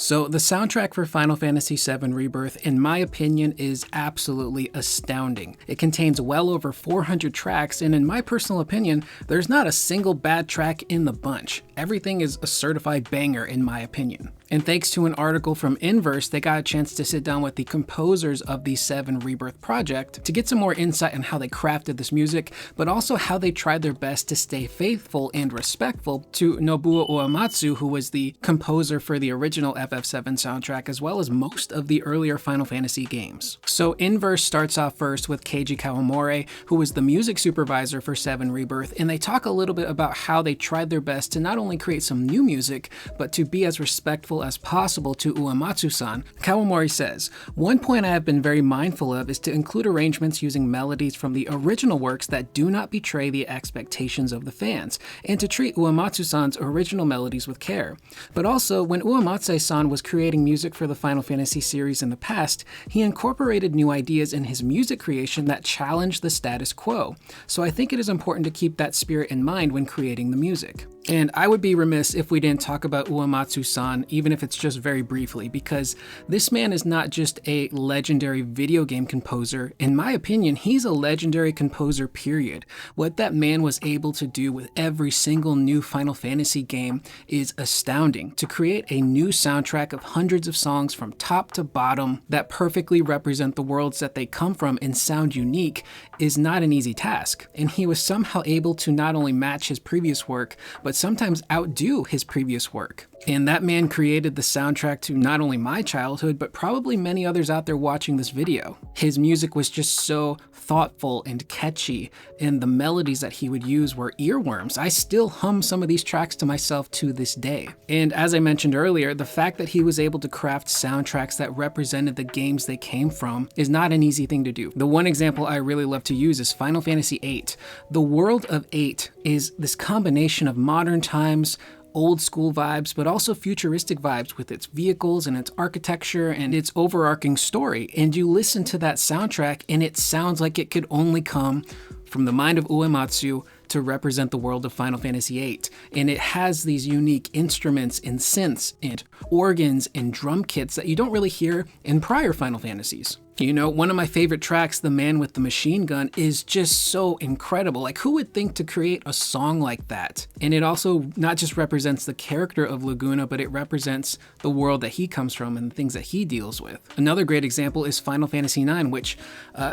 So the soundtrack for Final Fantasy VII Rebirth, in my opinion, is absolutely astounding. It contains well over 400 tracks, and in my personal opinion, there's not a single bad track in the bunch. Everything is a certified banger in my opinion. And thanks to an article from Inverse, they got a chance to sit down with the composers of the 7 Rebirth project to get some more insight on how they crafted this music, but also how they tried their best to stay faithful and respectful to Nobuo Uematsu, who was the composer for the original FF7 soundtrack, as well as most of the earlier Final Fantasy games. So Inverse starts off first with Keiji Kawamori, who was the music supervisor for 7 Rebirth, and they talk a little bit about how they tried their best to not only create some new music, but to be as respectful as possible to Uematsu-san. Kawamori says, "One point I have been very mindful of is to include arrangements using melodies from the original works that do not betray the expectations of the fans, and to treat Uematsu-san's original melodies with care. But also, when Uematsu-san was creating music for the Final Fantasy series in the past, he incorporated new ideas in his music creation that challenged the status quo. So I think it is important to keep that spirit in mind when creating the music." And I would be remiss if we didn't talk about Uematsu-san, even if it's just very briefly, because this man is not just a legendary video game composer. In my opinion, he's a legendary composer, period. What that man was able to do with every single new Final Fantasy game is astounding. To create a new soundtrack of hundreds of songs from top to bottom that perfectly represent the worlds that they come from and sound unique is not an easy task. And he was somehow able to not only match his previous work, but sometimes outdo his previous work. And that man created the soundtrack to not only my childhood, but probably many others out there watching this video. His music was just so thoughtful and catchy, and the melodies that he would use were earworms. I still hum some of these tracks to myself to this day. And as I mentioned earlier, the fact that he was able to craft soundtracks that represented the games they came from is not an easy thing to do. The one example I really love to use is Final Fantasy VIII. The world of 8 is this combination of modern times, old school vibes, but also futuristic vibes with its vehicles and its architecture and its overarching story. And you listen to that soundtrack and it sounds like it could only come from the mind of Uematsu to represent the world of Final Fantasy VIII. And it has these unique instruments and synths and organs and drum kits that you don't really hear in prior Final Fantasies. You know, one of my favorite tracks, The Man with the Machine Gun, is just so incredible. Like, who would think to create a song like that? And it also not just represents the character of Laguna, but it represents the world that he comes from and the things that he deals with. Another great example is Final Fantasy IX, which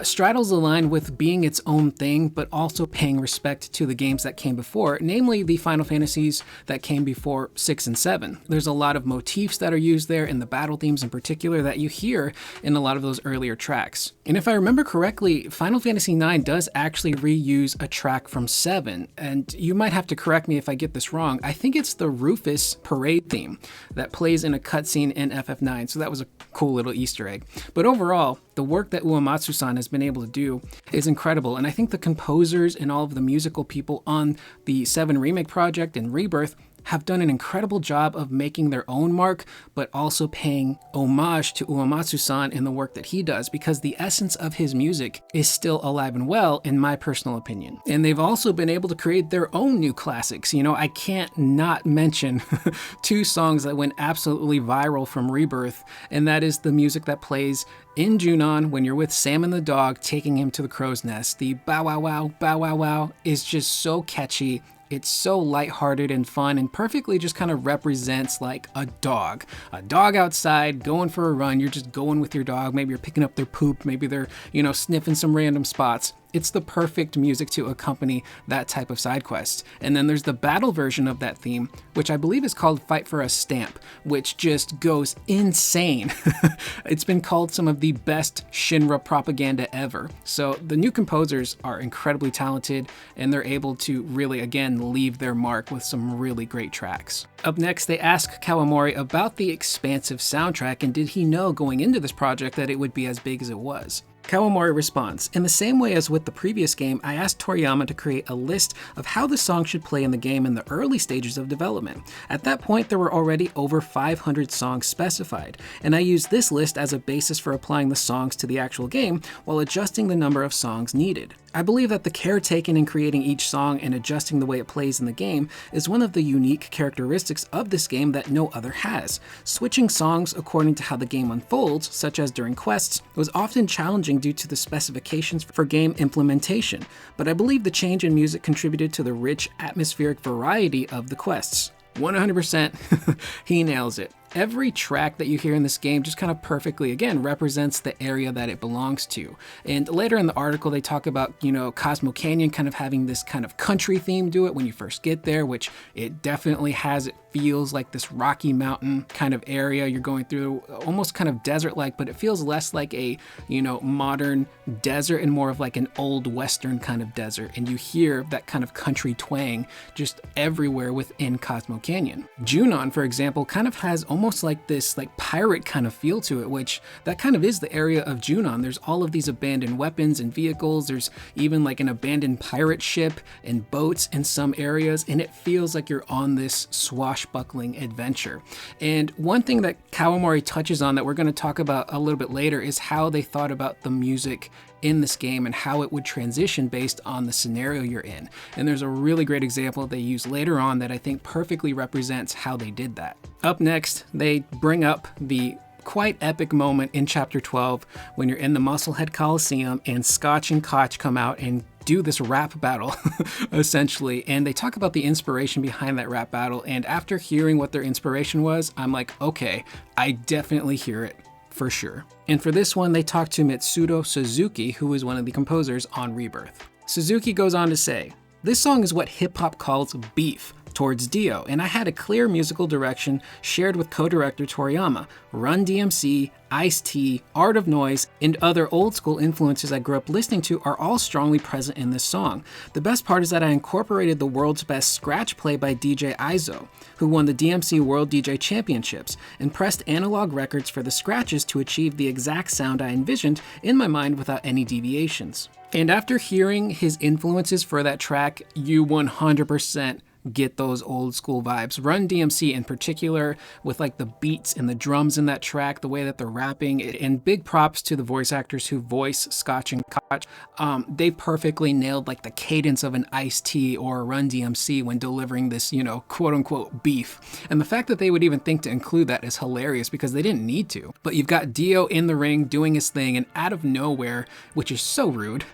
straddles the line with being its own thing, but also paying respect to the games that came before, namely the Final Fantasies that came before 6 and 7. There's a lot of motifs that are used there, and the battle themes in particular, that you hear in a lot of those earlier tracks. And if I remember correctly, Final Fantasy IX does actually reuse a track from 7, and you might have to correct me if I get this wrong. I think it's the Rufus parade theme that plays in a cutscene in FF9, so that was a cool little Easter egg. But overall, the work that Uematsu-san has been able to do is incredible, and I think the composers and all of the musical people on the 7 Remake project and Rebirth have done an incredible job of making their own mark, but also paying homage to Uematsu-san in the work that he does, because the essence of his music is still alive and well, in my personal opinion. And they've also been able to create their own new classics. You know, I can't not mention 2 songs that went absolutely viral from Rebirth, and that is the music that plays in Junon when you're with Sam and the dog taking him to the crow's nest. The bow wow wow is just so catchy. It's so lighthearted and fun and perfectly just kind of represents like a dog outside going for a run. You're just going with your dog. Maybe you're picking up their poop. Maybe they're, you know, sniffing some random spots. It's the perfect music to accompany that type of side quest. And then there's the battle version of that theme, which I believe is called Fight for a Stamp, which just goes insane. It's been called some of the best Shinra propaganda ever. So the new composers are incredibly talented, and they're able to really, again, leave their mark with some really great tracks. Up next, they ask Kawamori about the expansive soundtrack, and did he know going into this project that it would be as big as it was. Kawamori responds, "In the same way as with the previous game, I asked Toriyama to create a list of how the song should play in the game in the early stages of development. At that point, there were already over 500 songs specified, and I used this list as a basis for applying the songs to the actual game while adjusting the number of songs needed. I believe that the care taken in creating each song and adjusting the way it plays in the game is one of the unique characteristics of this game that no other has. Switching songs according to how the game unfolds, such as during quests, was often challenging due to the specifications for game implementation, but I believe the change in music contributed to the rich atmospheric variety of the quests. 100%, he nails it. Every track that you hear in this game just kind of perfectly, again, represents the area that it belongs to. And later in the article, they talk about, Cosmo Canyon kind of having this kind of country theme to it when you first get there, which it definitely has. It feels like this Rocky Mountain kind of area you're going through, almost kind of desert-like, but it feels less like a, modern desert and more of like an old Western kind of desert. And you hear that kind of country twang just everywhere within Cosmo Canyon. Junon, for example, kind of has almost like this pirate kind of feel to it, which that kind of is the area of Junon. There's all of these abandoned weapons and vehicles. There's even like an abandoned pirate ship and boats in some areas, and it feels like you're on this swashbuckling adventure. And one thing that Kawamori touches on that we're going to talk about a little bit later is how they thought about the music in this game and how it would transition based on the scenario you're in. And there's a really great example they use later on that I think perfectly represents how they did that. Up next, they bring up the quite epic moment in Chapter 12 when you're in the Musclehead Coliseum and Scotch and Koch come out and do this rap battle, essentially. And they talk about the inspiration behind that rap battle. And after hearing what their inspiration was, I'm like, okay, I definitely hear it. For sure. And for this one, they talked to Mitsudo Suzuki, who was one of the composers on Rebirth. Suzuki goes on to say, "This song is what hip-hop calls beef towards Dio, and I had a clear musical direction shared with co-director Toriyama. Run DMC, Ice-T, Art of Noise, and other old-school influences I grew up listening to are all strongly present in this song. The best part is that I incorporated the world's best scratch play by DJ Izo, who won the DMC World DJ Championships, and pressed analog records for the scratches to achieve the exact sound I envisioned in my mind without any deviations." And after hearing his influences for that track, you 100% get those old school vibes. Run DMC in particular, with like the beats and the drums in that track, the way that they're rapping, and big props to the voice actors who voice Scotch and Koch. They perfectly nailed like the cadence of an Ice-T or a Run DMC when delivering this, quote unquote beef. And the fact that they would even think to include that is hilarious because they didn't need to. But you've got Dio in the ring doing his thing, and out of nowhere, which is so rude,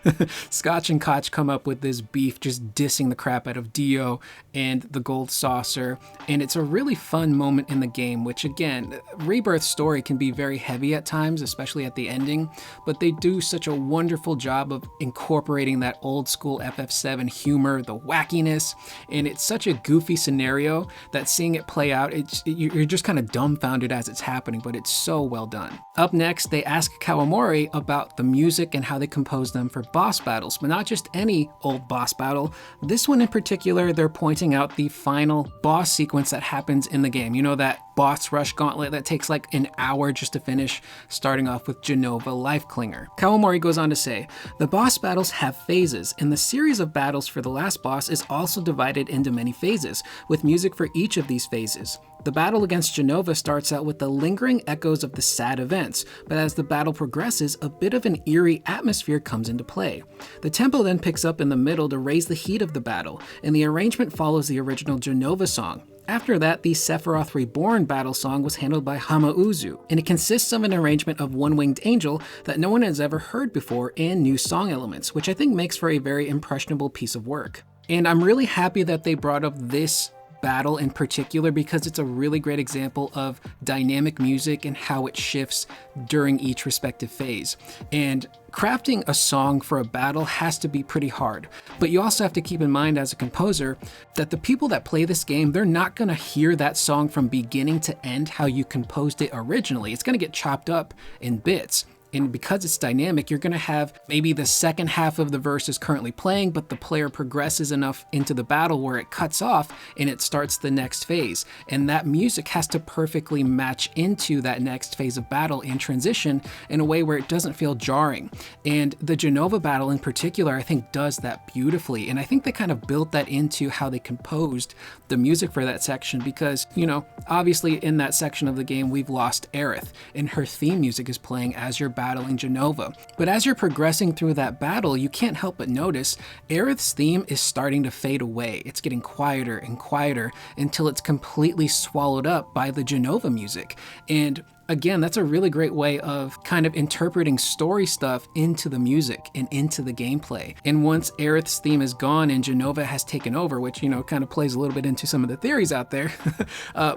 Scotch and Koch come up with this beef, just dissing the crap out of Dio and the Gold Saucer, and it's a really fun moment in the game, which again, Rebirth's story can be very heavy at times, especially at the ending, but they do such a wonderful job of incorporating that old school FF7 humor, the wackiness, and it's such a goofy scenario that seeing it play out, you're just kind of dumbfounded as it's happening, but it's so well done. Up next, they ask Kawamori about the music and how they compose them for boss battles, but not just any old boss battle. This one in particular, they're pointing out the final boss sequence that happens in the game. That boss rush gauntlet that takes like an hour just to finish, starting off with Jenova Life Clinger. Kawamori goes on to say, "The boss battles have phases, and the series of battles for the last boss is also divided into many phases, with music for each of these phases. The battle against Jenova starts out with the lingering echoes of the sad events, but as the battle progresses, a bit of an eerie atmosphere comes into play. The tempo then picks up in the middle to raise the heat of the battle, and the arrangement follows the original Jenova song. After that, the Sephiroth Reborn battle song was handled by Hamauzu, and it consists of an arrangement of One-Winged Angel that no one has ever heard before and new song elements, which I think makes for a very impressionable piece of work. And I'm really happy that they brought up this battle in particular because it's a really great example of dynamic music and how it shifts during each respective phase. And crafting a song for a battle has to be pretty hard, but you also have to keep in mind as a composer that the people that play this game, they're not going to hear that song from beginning to end how you composed it originally. It's going to get chopped up in bits. And because it's dynamic, you're going to have maybe the second half of the verse is currently playing, but the player progresses enough into the battle where it cuts off and it starts the next phase. And that music has to perfectly match into that next phase of battle and transition in a way where it doesn't feel jarring. And the Jenova battle in particular, I think does that beautifully. And I think they kind of built that into how they composed the music for that section because, obviously in that section of the game, we've lost Aerith and her theme music is playing as you're battling Jenova. But as you're progressing through that battle, you can't help but notice Aerith's theme is starting to fade away. It's getting quieter and quieter until it's completely swallowed up by the Jenova music. And again, that's a really great way of kind of interpreting story stuff into the music and into the gameplay. And once Aerith's theme is gone and Jenova has taken over, which, you know, kind of plays a little bit into some of the theories out there,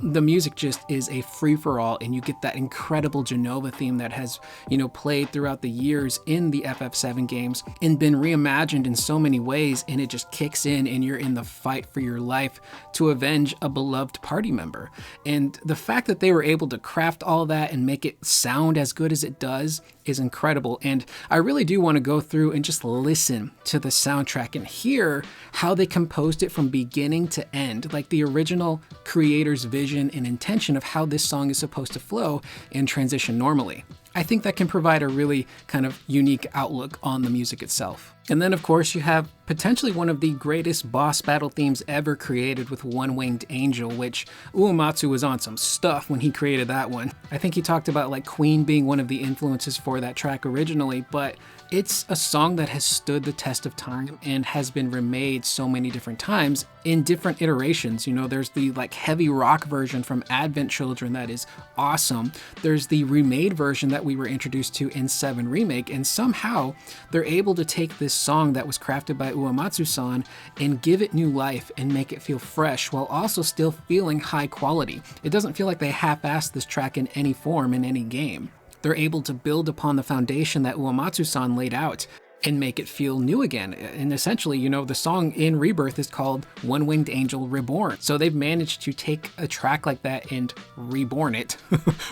the music just is a free-for-all, and you get that incredible Jenova theme that has, you know, played throughout the years in the FF7 games and been reimagined in so many ways, and it just kicks in and you're in the fight for your life to avenge a beloved party member. And the fact that they were able to craft all that and make it sound as good as it does is incredible. And I really do want to go through and just listen to the soundtrack and hear how they composed it from beginning to end, like the original creator's vision and intention of how this song is supposed to flow and transition normally. I think that can provide a really kind of unique outlook on the music itself. And then, of course, you have potentially one of the greatest boss battle themes ever created with One-Winged Angel, which Uematsu was on some stuff when he created that one. I think he talked about like Queen being one of the influences for that track originally, but it's a song that has stood the test of time and has been remade so many different times in different iterations. You know, there's the like heavy rock version from Advent Children that is awesome. There's the remade version that we were introduced to in 7 Remake, and somehow they're able to take this song that was crafted by Uematsu-san and give it new life and make it feel fresh while also still feeling high quality. It doesn't feel like they half-assed this track in any form in any game. They're able to build upon the foundation that Uematsu-san laid out and make it feel new again. And essentially, you know, the song in Rebirth is called One-Winged Angel Reborn. So they've managed to take a track like that and reborn it,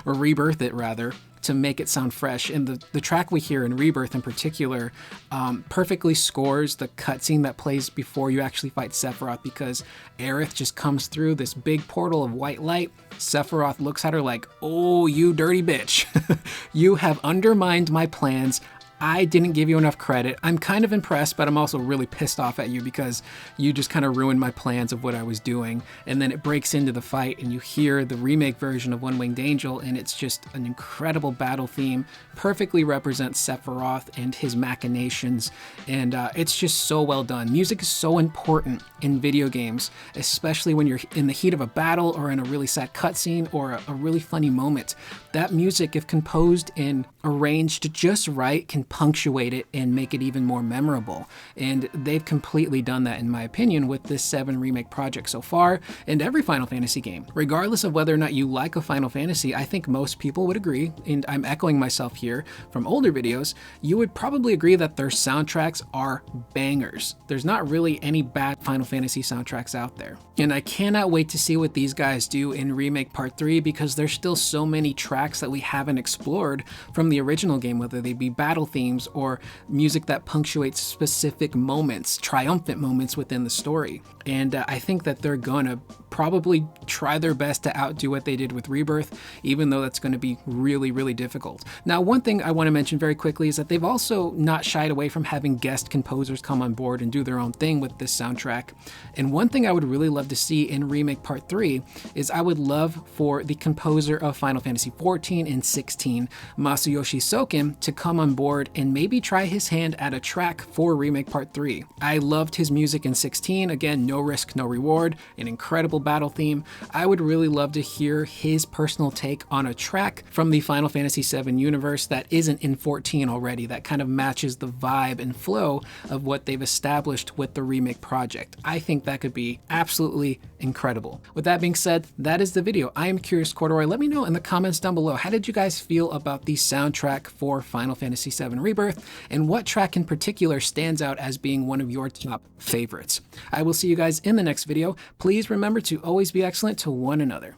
or rebirth it rather, to make it sound fresh. And the track we hear in Rebirth in particular perfectly scores the cutscene that plays before you actually fight Sephiroth, because Aerith just comes through this big portal of white light. Sephiroth looks at her like, "Oh, you dirty bitch. You have undermined my plans. I didn't give you enough credit. I'm kind of impressed, but I'm also really pissed off at you because you just kind of ruined my plans of what I was doing." And then it breaks into the fight and you hear the remake version of One-Winged Angel, and it's just an incredible battle theme, perfectly represents Sephiroth and his machinations. And it's just so well done. Music is so important in video games, especially when you're in the heat of a battle or in a really sad cutscene or a really funny moment. That music, if composed and arranged just right, can punctuate it and make it even more memorable. And they've completely done that, in my opinion, with this 7 Remake project so far, and every Final Fantasy game. Regardless of whether or not you like a Final Fantasy, I think most people would agree, and I'm echoing myself here from older videos, you would probably agree that their soundtracks are bangers. There's not really any bad Final Fantasy soundtracks out there. And I cannot wait to see what these guys do in Remake Part 3, because there's still so many tracks that we haven't explored from the original game, whether they be battle themes or music that punctuates specific moments, triumphant moments within the story. And I think that they're gonna probably try their best to outdo what they did with Rebirth, even though that's going to be really, really difficult. Now, one thing I want to mention very quickly is that they've also not shied away from having guest composers come on board and do their own thing with this soundtrack. And one thing I would really love to see in Remake Part 3 is I would love for the composer of Final Fantasy XIV and 16, Masayoshi Soken, to come on board and maybe try his hand at a track for Remake Part 3. I loved his music in 16. Again, no risk, no reward, an incredible battle theme. I would really love to hear his personal take on a track from the Final Fantasy VII universe that isn't in 14 already, that kind of matches the vibe and flow of what they've established with the remake project. I think that could be absolutely incredible. With that being said, that is the video. I am Curious Corduroy. Let me know in the comments down below, how did you guys feel about the soundtrack for Final Fantasy VII Rebirth, and what track in particular stands out as being one of your top favorites? I will see you guys in the next video. Please remember to always be excellent to one another.